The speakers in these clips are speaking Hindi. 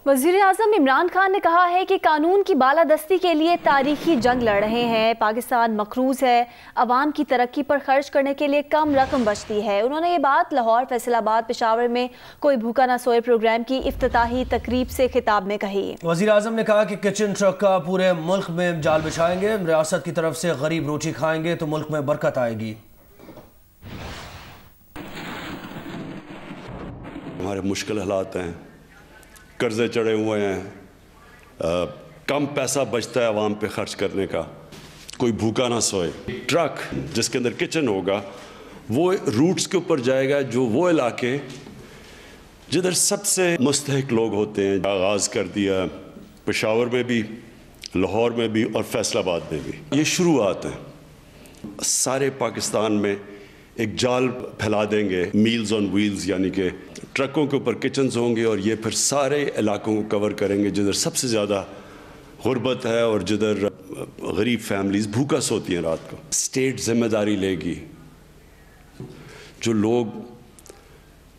वज़ीर आज़म इमरान खान ने कहा है कि कानून की बालादस्ती के लिए तारीखी जंग लड़ रहे हैं। पाकिस्तान मकरूज़ है, अवाम की तरक्की पर खर्च करने के लिए कम रकम बचती है। उन्होंने ये बात लाहौर, फैसलाबाद, पेशावर में कोई भूखा ना सोए प्रोग्राम की इफ्तिताही तकरीब से खिताब में कही। वज़ीर आज़म ने कहा कि किचन ट्रक का पूरे मुल्क में जाल बिछाएंगे, रियासत की तरफ से गरीब रोटी खाएंगे तो मुल्क में बरकत आएगी। हमारे मुश्किल हालात हैं, कर्जे चढ़े हुए हैं, कम पैसा बचता है आवाम पे खर्च करने का, कोई भूखा ना सोए। ट्रक जिसके अंदर किचन होगा वो रूट्स के ऊपर जाएगा, जो वो इलाके जिधर सबसे मुस्तहिक लोग होते हैं। आगाज़ कर दिया पेशावर में भी, लाहौर में भी और फैसलाबाद में भी। ये शुरुआत है, सारे पाकिस्तान में एक जाल फैला देंगे, मील्स ऑन व्हील्स, यानी कि ट्रकों के ऊपर किचन्स होंगे और ये फिर सारे इलाकों को कवर करेंगे जिधर सबसे ज़्यादा गुर्बत है और जिधर गरीब फैमिलीज़ भूखा सोती हैं रात को। स्टेट जिम्मेदारी लेगी। जो लोग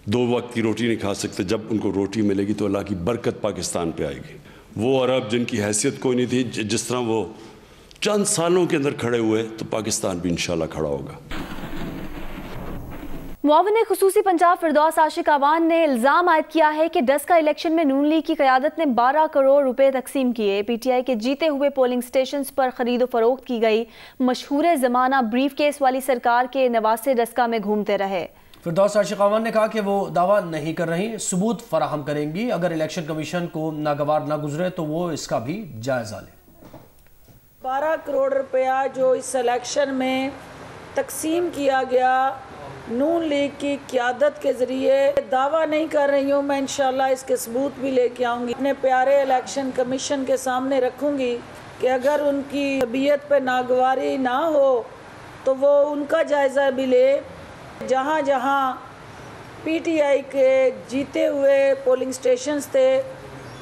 दो वक्त की रोटी नहीं खा सकते, जब उनको रोटी मिलेगी तो अल्लाह की बरकत पाकिस्तान पे आएगी। वो अरब जिनकी हैसियत कोई नहीं थी, जिस तरह वो चंद सालों के अंदर खड़े हुए, तो पाकिस्तान भी इंशाल्लाह खड़ा होगा। मुआविन खुसूसी पंजाब फिरदौस आशिक आवान ने इल्ज़ाम आयद किया है कि डस्का इलेक्शन में नून लीग की क़यादत ने 12 करोड़ रुपए तकसीम किए। पीटीआई के जीते हुए पोलिंग स्टेशन पर खरीदो फरोख्त की गई। मशहूर ज़माना ब्रीफ केस वाली सरकार के नवासे डस्का में घूमते रहे। फिरदौस आशिक आवान ने कहा कि वो दावा नहीं कर रही, सबूत फराहम करेंगी। अगर इलेक्शन कमीशन को नागवार ना गुजरे तो वो इसका भी जायजा ले। 12 करोड़ रुपया जो इस इलेक्शन में तकसीम किया गया नून लीग की क़यादत के ज़रिए, दावा नहीं कर रही हूँ मैं, इंशाल्लाह इसके सबूत भी लेके आऊँगी। अपने प्यारे इलेक्शन कमीशन के सामने रखूँगी कि अगर उनकी तबीयत पे नागवारी ना हो तो वो उनका जायज़ा भी ले। जहाँ जहाँ पीटीआई के जीते हुए पोलिंग स्टेशंस थे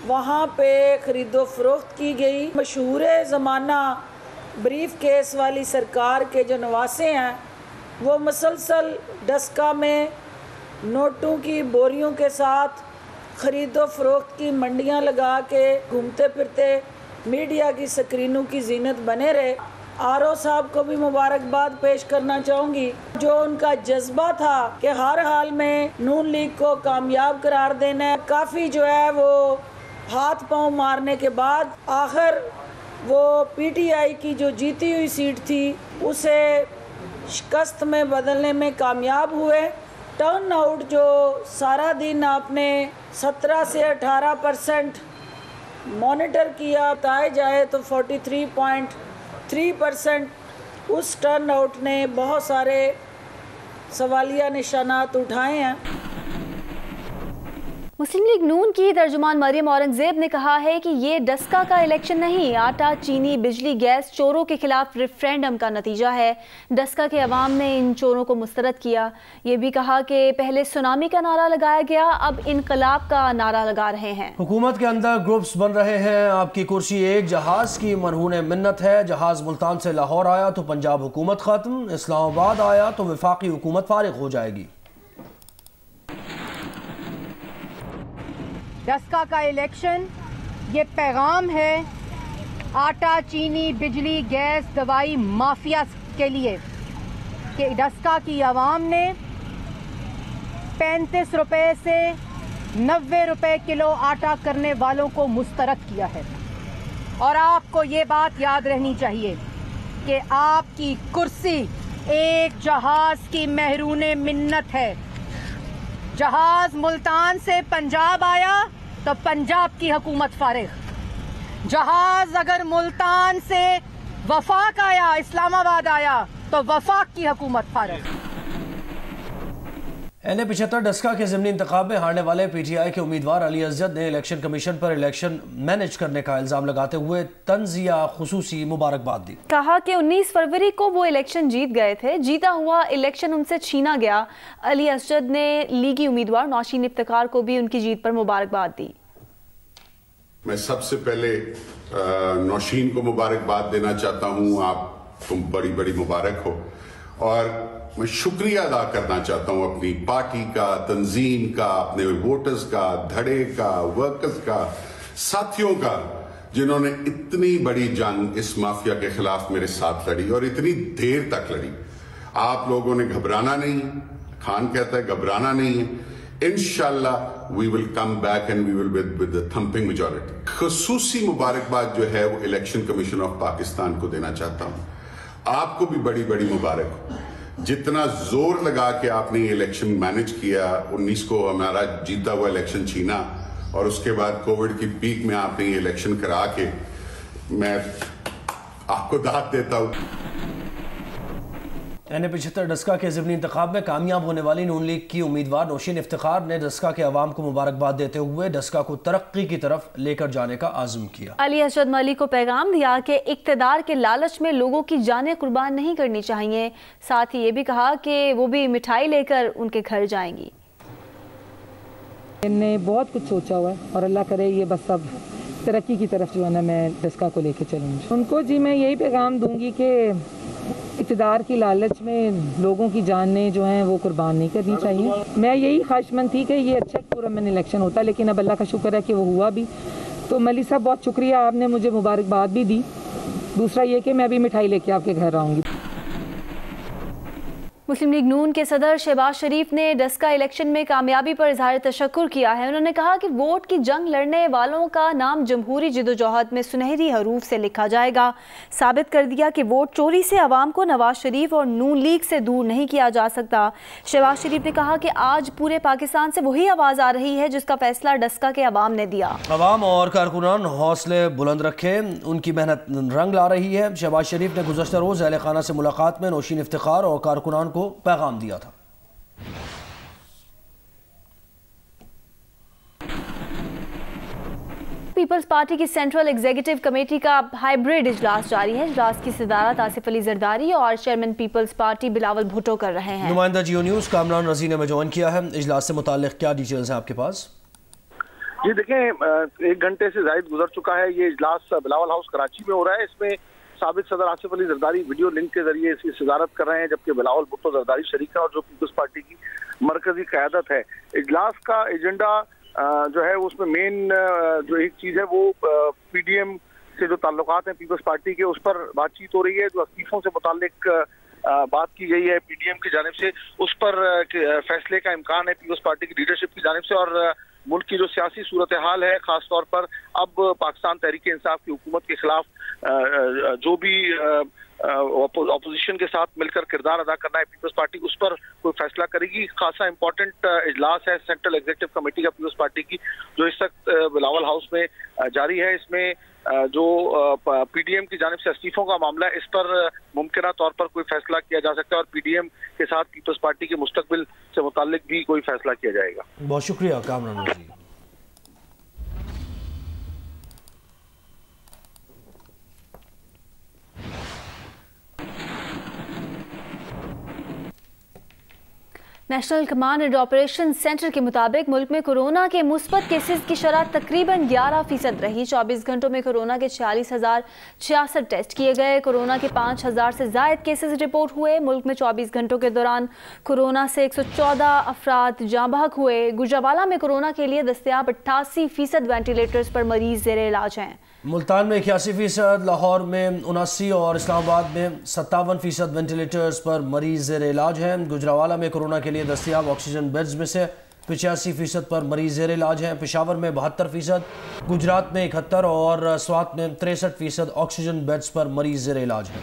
वहाँ पे ख़रीदो फरोख्त की गई। मशहूर ज़माना ब्रीफ केस वाली सरकार के जो नवासे हैं वो मसलसल डस्का में नोटों की बोरियों के साथ ख़रीदो फरोख्त की मंडियां लगा के घूमते फिरते मीडिया की स्क्रीनों की जीनत बने रहे। आरओ साहब को भी मुबारकबाद पेश करना चाहूँगी, जो उनका जज्बा था कि हर हाल में नून लीग को कामयाब करार देना है। काफ़ी जो है वो हाथ पांव मारने के बाद आखिर वो पीटीआई की जो जीती हुई सीट थी उसे शिकस्त में बदलने में कामयाब हुए। टर्न आउट जो सारा दिन आपने 17 से 18% मॉनिटर किया, बताया जाए तो 43.3% उस टर्न आउट ने बहुत सारे सवालिया निशानात उठाए हैं। मुस्लिम लीग नून की तर्जुमान मरियम औरंगजेब ने कहा है कि ये डस्का का इलेक्शन नहीं, आटा, चीनी, बिजली, गैस चोरों के खिलाफ रेफरेंडम का नतीजा है। डस्का के अवाम ने इन चोरों को मुस्तरद किया। ये भी कहा कि पहले सुनामी का नारा लगाया गया, अब इनकलाब का नारा लगा रहे हैं। हुकूमत के अंदर ग्रुप्स बन रहे हैं। आपकी कुर्सी एक जहाज की मरहून मिन्नत है। जहाज मुल्तान से लाहौर आया तो पंजाब हुकूमत खत्म, इस्लामाबाद आया तो वफाकी हुकूमत फारिग हो जाएगी। डस्का का इलेक्शन ये पैगाम है आटा, चीनी, बिजली, गैस, दवाई माफिया के लिए कि डस्का की आवाम ने 35 रुपए से 90 रुपए किलो आटा करने वालों को मुस्तरद किया है। और आपको ये बात याद रहनी चाहिए कि आपकी कुर्सी एक जहाज की महरूने मिन्नत है। जहाज मुल्तान से पंजाब आया तो पंजाब की हुकूमत फारिग। जहाज अगर मुल्तान से वफाक आया, इस्लामाबाद आया तो वफाक की हुकूमत फारिग। NA-75 डस्का के ज़िमनी इंतखाब में हारने वाले पीटीआई के उम्मीदवार अली असद ने इलेक्शन कमीशन पर इलेक्शन मैनेज करने का इल्ज़ाम लगाते हुए तंज़िया खुसूसी मुबारकबाद दी। कहा कि 19 फरवरी को वो इलेक्शन जीत गए थे, जीता हुआ इलेक्शन उनसे छीना गया। अली असद ने लीगी उम्मीदवार नौशीन इफ्तिखार को भी उनकी जीत पर मुबारकबाद दी। मैं सबसे पहले नौशीन को मुबारकबाद देना चाहता हूँ। आपको बड़ी बड़ी मुबारक हो। और मैं शुक्रिया अदा करना चाहता हूं अपनी पार्टी का, तंजीम का, अपने वोटर्स का, धड़े का, वर्कर्स का, साथियों का जिन्होंने इतनी बड़ी जंग इस माफिया के खिलाफ मेरे साथ लड़ी और इतनी देर तक लड़ी। आप लोगों ने घबराना नहीं, खान कहता है घबराना नहीं है। इंशाल्लाह we will come back and we will with the thumping majority. खुसूसी मुबारकबाद जो है वो इलेक्शन कमीशन ऑफ पाकिस्तान को देना चाहता हूं। आपको भी बड़ी बड़ी मुबारक हो। जितना जोर लगा के आपने ये इलेक्शन मैनेज किया, 19 को हमारा जीता हुआ इलेक्शन छीना और उसके बाद कोविड की पीक में आपने ये इलेक्शन करा के, मैं आपको दाद देता हूं। NA-75 डस्का के ज़िमनी इंतखाब में कामयाब होने वाली नून लीग की उम्मीदवार नौशीन इफ्तिखार ने डस्का के अवाम को मुबारकबाद देते हुए डस्का को तरक्की की तरफ लेकर जाने का आज़म किया। अली अशद मलिक को पैगाम दिया कि इक़्तिदार के लालच में लोगों की जानें कुर्बान नहीं करनी चाहिए। साथ ही ये भी कहा कि वो भी मिठाई लेकर उनके घर जाएंगी। मैंने बहुत कुछ सोचा हुआ है और अल्लाह करे ये बस सब तरक्की की तरफ जो है ना मैं डस्का को लेके चलूँगी। उनको जी मैं यही पैगाम दूंगी कि इक़्तिदार की लालच में लोगों की जानें जो हैं वो कुर्बान नहीं करनी चाहिए। मैं यही ख्वाहिशमंद थी कि ये अच्छा पुरअमन इलेक्शन होता, लेकिन अब अल्लाह का शुक्र है कि वो हुआ भी। तो मलिक साहब बहुत शुक्रिया, आपने मुझे मुबारकबाद भी दी। दूसरा ये कि मैं अभी मिठाई लेके आपके घर आऊँगी। मुस्लिम लीग नून के सदर शहबाज शरीफ ने डस्का इलेक्शन में कामयाबी पर इजहार तशक्कुर किया है। उन्होंने कहा कि वोट की जंग लड़ने वालों का नाम जमहूरी जिदोजहद में सुनहरी हरूफ से लिखा जाएगा। साबित कर दिया कि वोट चोरी से अवाम को नवाज शरीफ और नून लीग से दूर नहीं किया जा सकता। शहबाज शरीफ ने कहा कि आज पूरे पाकिस्तान से वही आवाज़ आ रही है जिसका फैसला डस्का के अवाम ने दिया। अवाम और कारकुनान हौसले बुलंद रखे, उनकी मेहनत रंग ला रही है। शहबाज शरीफ ने गुज़श्ता रोज़ अहले खाना से मुलाकात में नौशीन इफ्तिखार और कारकुनान को पैगाम दिया था। पीपल्स पार्टी की सेंट्रल एग्जीक्यूटिव कमेटी का हाइब्रिड इजलास जारी है। इजलास की सदारत आसिफ अली जरदारी और chairman Peoples Party Bilawal Bhutto कर रहे हैं। नुमाइंदा जियो न्यूज़ कामरान रजी ने ज्वाइन किया है। इजलास से मुताल्लिक क्या डिटेल्स हैं आपके पास? जी देखें, 1 घंटे से ज्यादा गुजर चुका है। ये इजलास बिलावल हाउस कराची में हो रहा है। इसमें साबिक सदर आसिफ अली जरदारी वीडियो लिंक के जरिए इसकी सदारत कर रहे हैं, जबकि बिलावल भुट्टो जरदारी शरीक है और जो पीपल्स पार्टी की मरकजी क़यादत है। इजलास का एजेंडा जो है उसमें मेन जो एक चीज है वो PDM से जो ताल्लुकात हैं पीपल्स पार्टी के, उस पर बातचीत हो रही है। जो इस्तीफों से मुताल्लिक बात की गई है PDM की जानिब से, उस पर फैसले का इम्कान है पीपल्स पार्टी की लीडरशिप की जानिब से। और मुल्क की जो सियासी सूरत हाल है, खास तौर पर अब पाकिस्तान तहरीक इंसाफ की हुकूमत के खिलाफ जो भी अपोजिशन के साथ मिलकर किरदार अदा करना है पीपल्स पार्टी, उस पर कोई फैसला करेगी। खासा इंपॉर्टेंट इजलास है सेंट्रल एग्जीक्यूटिव कमेटी का पीपल्स पार्टी की, जो इस वक्त बिलावल हाउस में जारी है। इसमें जो PDM की जानिब से इस्तीफों का मामला है, इस पर मुमकिन तौर पर कोई फैसला किया जा सकता है और PDM के साथ पीपल्स पार्टी के मुस्तकबिल से मुताल्लिक भी कोई फैसला किया जाएगा। बहुत शुक्रिया Kamran ji. National command and operation centre के मुताबिक मुल्क में कोरोना के मुस्बत केसेस की शरह तकरीबन 11% रही। 24 घंटों में कोरोना के 46,066 टेस्ट किए गए। कोरोना के 5,000 से ज़ायद केसेस रिपोर्ट हुए। मुल्क में 24 घंटों के दौरान कोरोना से 114 अफराद जाँ बहक हुए। गुजरावाला में कोरोना के लिए दस्तयाब 88% वेंटिलेटर्स पर मरीज ज़ेरे इलाज हैं। मुल्तान में 81%, लाहौर में 79% और इस्लामाबाद में 57% वेंटिलेटर्स पर मरीज ज़ेरे इलाज हैं। गुजरावाला में कोरोना के लिए दस्तयाब ऑक्सीजन बेड्स में से 85% पर मरीज ज़ेरे इलाज हैं। पेशावर में 72%, गुजरात में 71% और स्वात में 63% ऑक्सीजन बेड्स पर मरीज ज़ेरे इलाज हैं।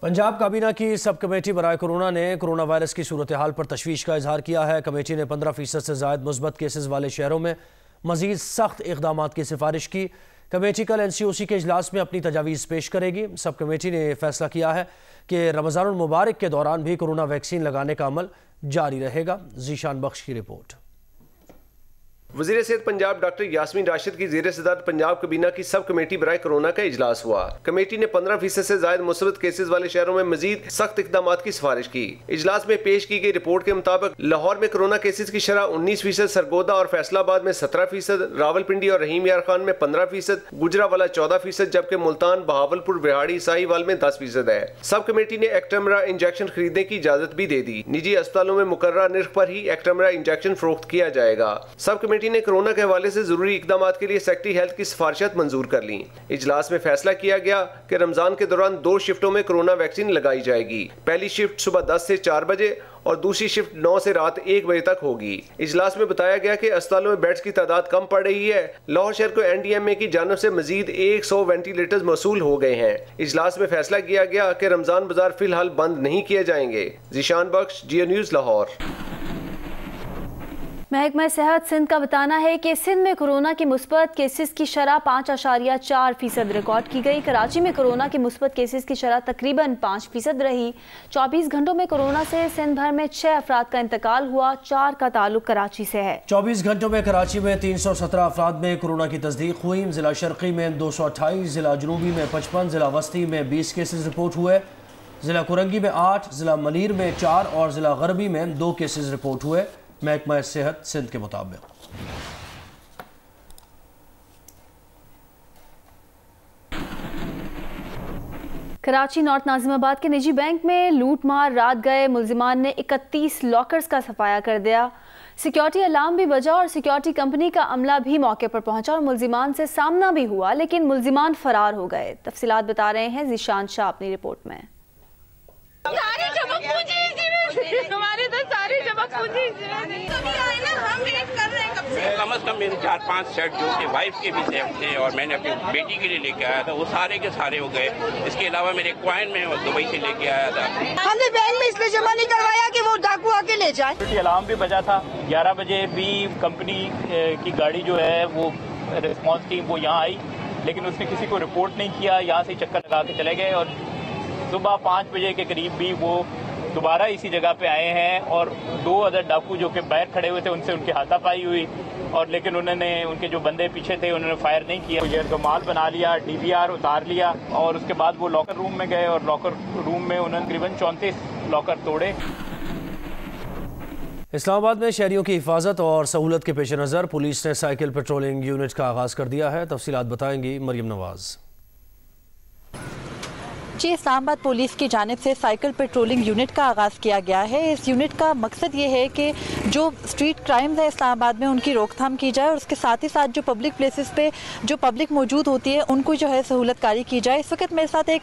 पंजाब काबीना की सब कमेटी बराए कोरोना ने कोरोना वायरस की सूरत हाल पर तशवीश का इजहार किया है। कमेटी ने 15% से ज़ायद मुस्बत केसेस वाले शहरों में मज़ीद सख्त इक़दामात की सिफारिश की। कमेटी कल NCOC के इजलास में अपनी तजावीज़ पेश करेगी। सब कमेटी ने फैसला किया है कि रमज़ानुल मुबारक के दौरान भी कोरोना वैक्सीन लगाने का अमल जारी रहेगा। जीशान बख्श की रिपोर्ट। वज़ीर सेहत पंजाब डॉक्टर यास्मीन राशिद की ज़ेर सदारत पंजाब कबीना की सब कमेटी बराए कोरोना का इजलास हुआ। कमेटी ने 15% से ज्यादा मुस्बत केसेस वाले शहरों में मजीद सख्त इकदाम की सिफारिश की। इजलास में पेश की गई रिपोर्ट के मुताबिक लाहौर में कोरोना केसेस की शरह 19%, सरगोदा और फैसलाबाद में 17%, रावलपिंडी और रहीम यार खान में 15%, गुजरावाला 14%, जबकि मुल्तान, बहावलपुर, बिहाड़ी, साहिवाल में 10% है। सब कमेटी ने एक्टेमरा इंजेक्शन खरीदने की इजाजत भी दे दी। निजी अस्पतालों में मुकर्रर निर्ख पर ही एक्टेमरा इंजेक्शन फरोख्त किया जाएगा। सब कमेटी ने कोरोना के हवाले से जरूरी इकदाम के लिए सेक्रेटरी हेल्थ की सिफारिशात मंजूर कर ली। इजलास में फैसला किया गया कि रमजान के दौरान 2 शिफ्टों में कोरोना वैक्सीन लगाई जाएगी। पहली शिफ्ट सुबह 10 से 4 बजे और दूसरी शिफ्ट 9 से रात 1 बजे तक होगी। इजलास में बताया गया कि अस्पतालों में बेड्स की तादाद कम पड़ रही है। लाहौर शहर को NDMA की जानिब से मजीद 100 वेंटिलेटर्स मौसूल हो गए हैं। इजलास में फैसला किया गया कि रमजान बाजार फिलहाल बंद नहीं किए जाएंगे। ज़ीशान बख्श, जियो न्यूज़, लाहौर। महकमा सेहत सिंध का बताना है कि सिंध में कोरोना के मुस्बत केसेस की शरह 5.4% रिकॉर्ड की गई। कराची में कोरोना के मुस्बत केसेस की शरह तकरीबन 5% रही। 24 घंटों में कोरोना से सिंध भर में 6 अफराद का इंतकाल हुआ, 4 का ताल्लुक कराची से है। 24 घंटों में कराची में 317 अफराद में कोरोना की तस्दीक हुई। जिला शर्की में 228, जिला जनूबी में 55, जिला वस्ती में 20 केसेस रिपोर्ट हुए। जिला कुरंगी में 8, जिला मनीर में 4 और जिला गरबी में 2 केसेस रिपोर्ट हुए। महकमा सेहत सिंध के मुताबिक कराची नॉर्थ नाजिमाबाद के निजी बैंक में लूट मार रात गए मुल्जिमान ने 31 लॉकर्स का सफाया कर दिया। सिक्योरिटी अलार्म भी बजा और सिक्योरिटी कंपनी का अमला भी मौके पर पहुंचा और मुल्जिमान से सामना भी हुआ, लेकिन मुल्जिमान फरार हो गए। तफसीलात बता रहे हैं ज़ीशान शाह अपनी रिपोर्ट में। हमारे तो सारी जमा पूंजी कम से कम मेरे 4-5 सेट जो कि वाइफ के भी सेट थे और मैंने अपनी बेटी के लिए लेके आया था, वो सारे के सारे हो गए। इसके अलावा मेरे कॉइन में दुबई से लेके आया था। हमने बैंक में इसलिए जमा नहीं करवाया कि वो डाकू आके ले जाए। अलार्म भी बजा था। 11 बजे भी कंपनी की गाड़ी जो है वो रिस्पॉन्स टीम वो यहाँ आई, लेकिन उसने किसी को रिपोर्ट नहीं किया। यहाँ से चक्कर लगा के चले गए और सुबह 5 बजे के करीब भी वो दोबारा इसी जगह पे आए हैं और 2 अदर डाकू जो कि बाहर खड़े हुए थे उनसे उनकी हाथापाई हुई और लेकिन उन्होंने उनके जो बंदे पीछे थे उन्होंने फायर नहीं किया। ये तो माल बना लिया, DVR उतार लिया और उसके बाद वो लॉकर रूम में गए और लॉकर रूम में उन्होंने तकरीबन 34 लॉकर तोड़े। इस्लामाबाद में शहरियों की हिफाजत और सहूलत के पेश नज़र पुलिस ने साइकिल पेट्रोलिंग यूनिट का आगाज़ कर दिया है। तफसीलात बताएंगी मरियम नवाज। जी, इस्लामाबाद पुलिस की जानिब से साइकिल पेट्रोलिंग यूनिट का आगाज़ किया गया है। इस यूनिट का मकसद ये है कि जो स्ट्रीट क्राइम्स है इस्लामाबाद में उनकी रोकथाम की जाए और उसके साथ ही साथ जो पब्लिक प्लेसेस पे जो पब्लिक मौजूद होती है उनको जो है सहूलतकारी की जाए। इस वक्त मेरे साथ एक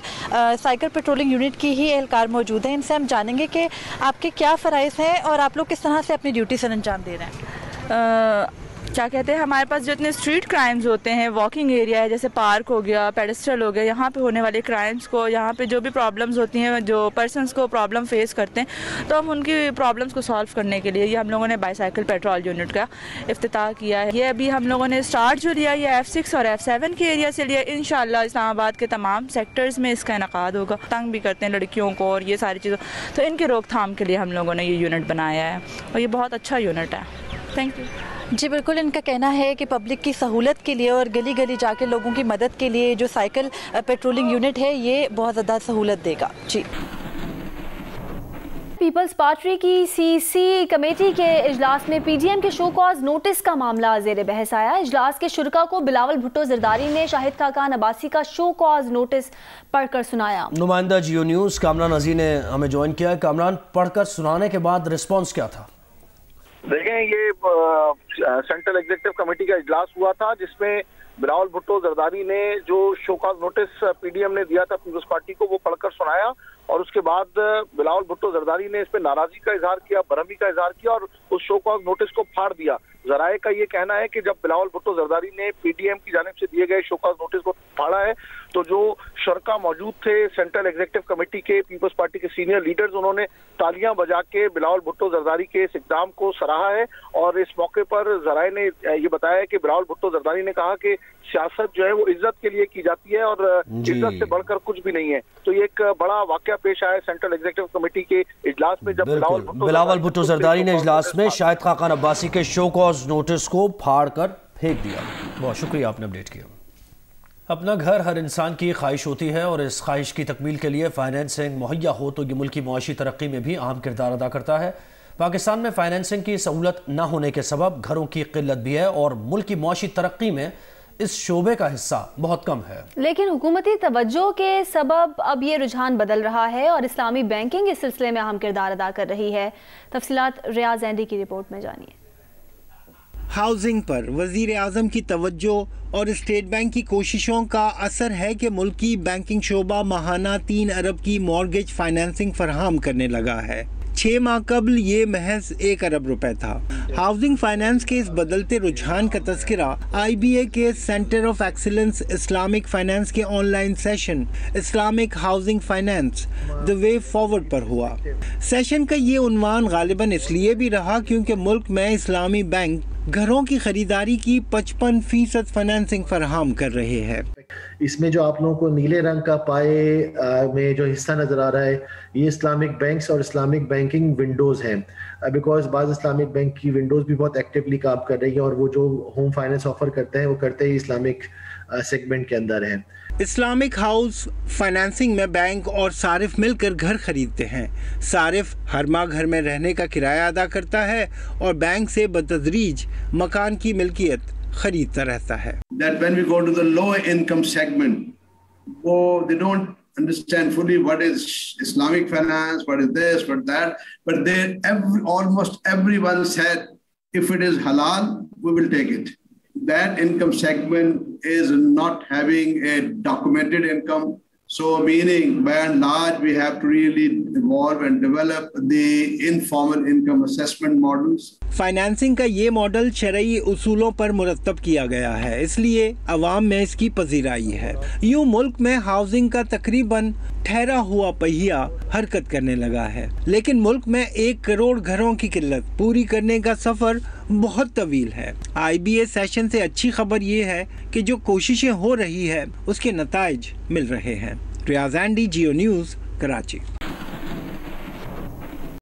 साइकिल पेट्रोलिंग यूनिट की ही एहलकार मौजूद है। इनसे हम जानेंगे कि आपके क्या फ़राइज़ हैं और आप लोग किस तरह से अपनी ड्यूटी सर अंजाम दे रहे हैं। क्या कहते हैं, हमारे पास जितने स्ट्रीट क्राइम्स होते हैं, वॉकिंग एरिया है जैसे पार्क हो गया, पेडेस्ट्रल हो गया, यहाँ पे होने वाले क्राइम्स को, यहाँ पे जो भी प्रॉब्लम्स होती हैं, जो पर्सन्स को प्रॉब्लम फेस करते हैं, तो हम उनकी प्रॉब्लम्स को सॉल्व करने के लिए ये हम लोगों ने बाईसाइकिल पेट्रोल यूनिट का इफ्तिताह किया है। ये अभी हम लोगों ने स्टार्ट जो लिया ये F6 और F7 के एरिया से लिया। इंशाल्लाह इस्लामाबाद के तमाम सेक्टर्स में इसका इनकाद होगा। तंग भी करते हैं लड़कियों को और ये सारी चीज़ों, तो इनके रोकथाम के लिए हम लोगों ने ये यूनिट बनाया है और ये बहुत अच्छा यूनिट है। Thank you. जी बिल्कुल, इनका कहना है कि पब्लिक की सहूलत के लिए और गली गली जाके लोगों की मदद के लिए जो साइकिल पेट्रोलिंग यूनिट है ये बहुत ज़्यादा सहूलत देगा। जी, पीपल्स पार्टी की CC कमेटी के इजलास में PDM के शो कॉज नोटिस का मामला ज़ेर बहस आया। इजलास के शुरका को बिलावल भुट्टो जरदारी ने शाहिद खाकान अब्बासी का शो कॉज नोटिस पढ़कर सुनाया। नुमाइंदा जियो न्यूज़ कामरान अजी ने हमें ज्वाइन किया। कामरान, पढ़कर सुनाने के बाद रिस्पॉन्स क्या था? देखें, ये सेंट्रल एग्जीक्यूटिव कमेटी का इजलास हुआ था जिसमें बिलावल भुट्टो जरदारी ने जो शोकॉज नोटिस PDM ने दिया था पीपल्स पार्टी को वो पढ़कर सुनाया और उसके बाद बिलावल भुट्टो जरदारी ने इस पर नाराजगी का इजहार किया, बरहमी का इजहार किया और उस शोकॉज नोटिस को फाड़ दिया। जराए का ये कहना है कि जब बिलावल भुट्टो जरदारी ने PDM की जानिब से दिए गए शोकॉज नोटिस को फाड़ा है तो जो शरका मौजूद थे सेंट्रल एग्जीक्यूटिव कमेटी के, पीपल्स पार्टी के सीनियर लीडर्स, उन्होंने तालियां बजा के बिलावल भुट्टो जरदारी के इस इक़दाम को सराहा है। और इस मौके पर जराए ने ये बताया कि बिलावल भुट्टो जरदारी ने कहा कि सियासत जो है वो इज्जत के लिए की जाती है और इज्जत से बढ़कर कुछ भी नहीं है। तो ये एक बड़ा वाकया क्या पेश आया सेंट्रल एग्जीक्यूटिव कमेटी के इजलास में, जब बिलावल भुट्टो जरदारी ने इजलास में शाहिद खाकान अब्बासी के शो कॉज नोटिस को फाड़ कर फेंक दिया। बहुत शुक्रिया, आपने अपडेट किया। अपना घर हर इंसान की ख्वाहिश होती है और इस ख्वाहिश की तकमील के लिए फाइनेंसिंग मुहैया हो तो ये मुल्क की मुआशी तरक्की में भी अहम किरदार अदा करता है। पाकिस्तान में फाइनेंसिंग की सहूलत न होने के सबब घरों की किल्लत भी है और मुल्क की मुआशी तरक्की में इस शोबे का हिस्सा बहुत कम है। लेकिन हुकूमती तवज्जो के सबब अब ये रुझान बदल रहा है और इस्लामी बैंकिंग इस सिलसिले में अहम किरदार अदा कर रही है। तफसीलात रियाज एंडी की रिपोर्ट में जानिए। हाउसिंग पर वजीर आजम की तवज्जो और स्टेट बैंक की कोशिशों का असर है कि मुल्क की बैंकिंग शोबा माहाना 3 अरब की मॉर्गेज फाइनेंसिंग फराहम करने लगा है। 6 माह कबल ये महज 1 अरब रुपए था। हाउसिंग फाइनेंस के इस बदलते रुझान का तस्करा IBA के centre of excellence Islamic finance के online session Islamic housing finance the way forward पर हुआ। सेशन का ये उन्वान गालिबन इसलिए भी रहा क्योंकि मुल्क में इस्लामी बैंक घरों की खरीदारी की 55% फाइनेंसिंग फराहम कर रहे हैं। इसमें जो आप लोगों को नीले रंग का पाए में जो हिस्सा नजर आ रहा है, ये इस्लामिक बैंक्स और इस्लामिक बैंकिंग विंडोज हैं, बिकॉज बाज़ इस्लामिक बैंक की विंडोज भी बहुत एक्टिवली काम कर रही है और वो जो होम फाइनेंस ऑफर करते हैं वो करते ही इस्लामिक सेगमेंट के अंदर है। इस्लामिक हाउस फाइनेंसिंग में बैंक और सारिफ मिलकर घर खरीदते हैं। सारिफ हर माह घर में रहने का किराया अदा करता है और बैंक से बतदरीज मकान की मिल्कियत खरीदता रहता है। That when we go to the low income segment, they don't understand fully what is Islamic finance, what is this, what that, but almost everyone said, if it is halal, we will take it. That income segment is not having a documented income. So meaning by and large we have to really evolve and develop the informal income assessment models. Financing का ये मॉडल शरई उसूलों पर मुरतब किया गया है, इसलिए अवाम में इसकी पजीराई है। यूं मुल्क में हाउसिंग का तकरीबन ठहरा हुआ पहिया हरकत करने लगा है, लेकिन मुल्क में 1 करोड़ घरों की किल्लत पूरी करने का सफर बहुत तवील है। IBA सेशन से अच्छी खबर ये है कि जो कोशिशें हो रही है उसके नताइज मिल रहे हैं। रियाज एंडी, जियो न्यूज़, कराची।